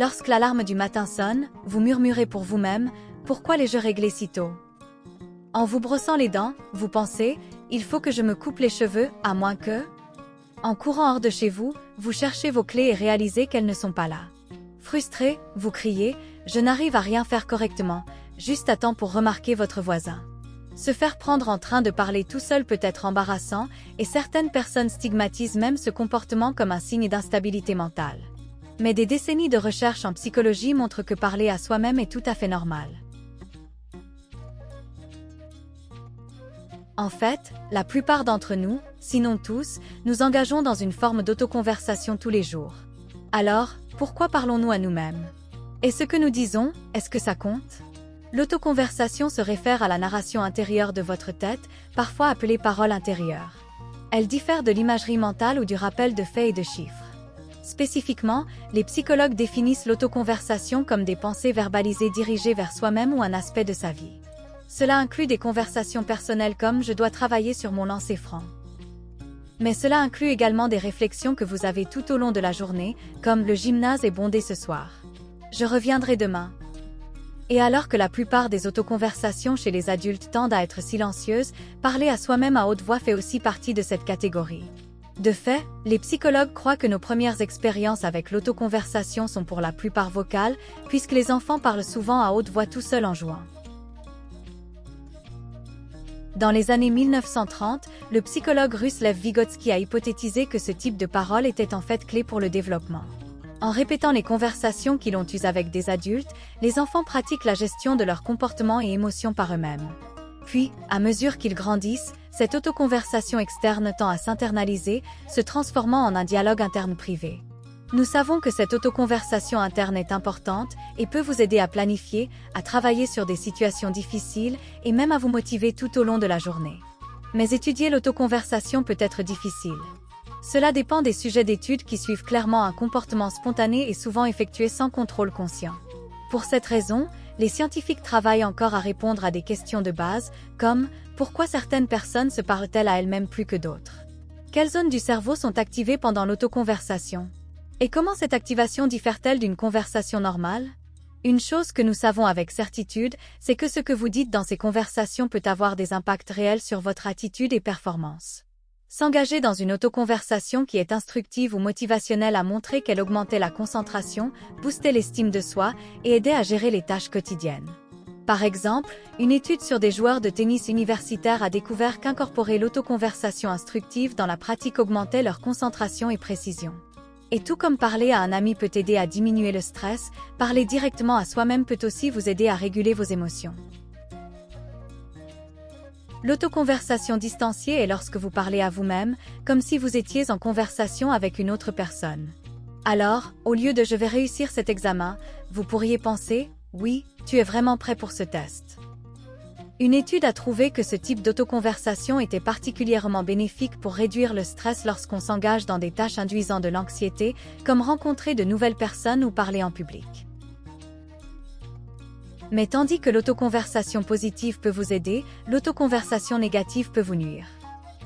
Lorsque l'alarme du matin sonne, vous murmurez pour vous-même « Pourquoi les-je réglés si tôt ?» En vous brossant les dents, vous pensez « Il faut que je me coupe les cheveux, à moins que… » En courant hors de chez vous, vous cherchez vos clés et réalisez qu'elles ne sont pas là. Frustré, vous criez « Je n'arrive à rien faire correctement », juste à temps pour remarquer votre voisin. Se faire prendre en train de parler tout seul peut être embarrassant, et certaines personnes stigmatisent même ce comportement comme un signe d'instabilité mentale. Mais des décennies de recherche en psychologie montrent que parler à soi-même est tout à fait normal. En fait, la plupart d'entre nous, sinon tous, nous engageons dans une forme d'autoconversation tous les jours. Alors, pourquoi parlons-nous à nous-mêmes? Et ce que nous disons, est-ce que ça compte? L'autoconversation se réfère à la narration intérieure de votre tête, parfois appelée parole intérieure. Elle diffère de l'imagerie mentale ou du rappel de faits et de chiffres. Spécifiquement, les psychologues définissent l'autoconversation comme des pensées verbalisées dirigées vers soi-même ou un aspect de sa vie. Cela inclut des conversations personnelles comme « je dois travailler sur mon lancer franc ». Mais cela inclut également des réflexions que vous avez tout au long de la journée, comme « le gymnase est bondé ce soir ». « Je reviendrai demain ». Et alors que la plupart des autoconversations chez les adultes tendent à être silencieuses, parler à soi-même à haute voix fait aussi partie de cette catégorie. De fait, les psychologues croient que nos premières expériences avec l'autoconversation sont pour la plupart vocales, puisque les enfants parlent souvent à haute voix tout seuls en jouant. Dans les années 1930, le psychologue russe Lev Vygotsky a hypothétisé que ce type de parole était en fait clé pour le développement. En répétant les conversations qu'ils ont eues avec des adultes, les enfants pratiquent la gestion de leurs comportements et émotions par eux-mêmes. Puis, à mesure qu'ils grandissent, cette autoconversation externe tend à s'internaliser, se transformant en un dialogue interne privé. Nous savons que cette autoconversation interne est importante et peut vous aider à planifier, à travailler sur des situations difficiles et même à vous motiver tout au long de la journée. Mais étudier l'autoconversation peut être difficile. Cela dépend des sujets d'études qui suivent clairement un comportement spontané et souvent effectué sans contrôle conscient. Pour cette raison, les scientifiques travaillent encore à répondre à des questions de base, comme « Pourquoi certaines personnes se parlent-elles à elles-mêmes plus que d'autres ?» Quelles zones du cerveau sont activées pendant l'autoconversation? Et comment cette activation diffère-t-elle d'une conversation normale? Une chose que nous savons avec certitude, c'est que ce que vous dites dans ces conversations peut avoir des impacts réels sur votre attitude et performance. S'engager dans une autoconversation qui est instructive ou motivationnelle a montré qu'elle augmentait la concentration, boostait l'estime de soi et aidait à gérer les tâches quotidiennes. Par exemple, une étude sur des joueurs de tennis universitaires a découvert qu'incorporer l'autoconversation instructive dans la pratique augmentait leur concentration et précision. Et tout comme parler à un ami peut aider à diminuer le stress, parler directement à soi-même peut aussi vous aider à réguler vos émotions. L'autoconversation distanciée est lorsque vous parlez à vous-même, comme si vous étiez en conversation avec une autre personne. Alors, au lieu de « je vais réussir cet examen », vous pourriez penser « oui, tu es vraiment prêt pour ce test ». Une étude a trouvé que ce type d'autoconversation était particulièrement bénéfique pour réduire le stress lorsqu'on s'engage dans des tâches induisant de l'anxiété, comme rencontrer de nouvelles personnes ou parler en public. Mais tandis que l'autoconversation positive peut vous aider, l'autoconversation négative peut vous nuire.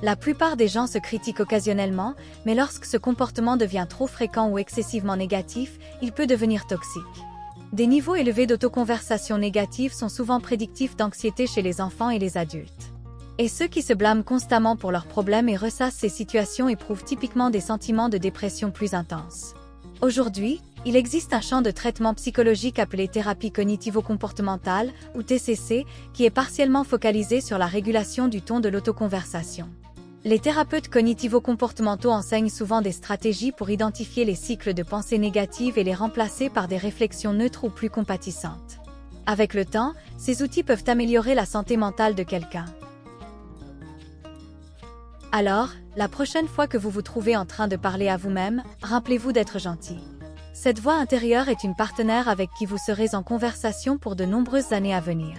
La plupart des gens se critiquent occasionnellement, mais lorsque ce comportement devient trop fréquent ou excessivement négatif, il peut devenir toxique. Des niveaux élevés d'autoconversation négative sont souvent prédictifs d'anxiété chez les enfants et les adultes. Et ceux qui se blâment constamment pour leurs problèmes et ressassent ces situations éprouvent typiquement des sentiments de dépression plus intenses. Aujourd'hui, il existe un champ de traitement psychologique appelé thérapie cognitivo-comportementale, ou TCC, qui est partiellement focalisé sur la régulation du ton de l'autoconversation. Les thérapeutes cognitivo-comportementaux enseignent souvent des stratégies pour identifier les cycles de pensée négatives et les remplacer par des réflexions neutres ou plus compatissantes. Avec le temps, ces outils peuvent améliorer la santé mentale de quelqu'un. Alors, la prochaine fois que vous vous trouvez en train de parler à vous-même, rappelez-vous d'être gentil. Cette voix intérieure est une partenaire avec qui vous serez en conversation pour de nombreuses années à venir.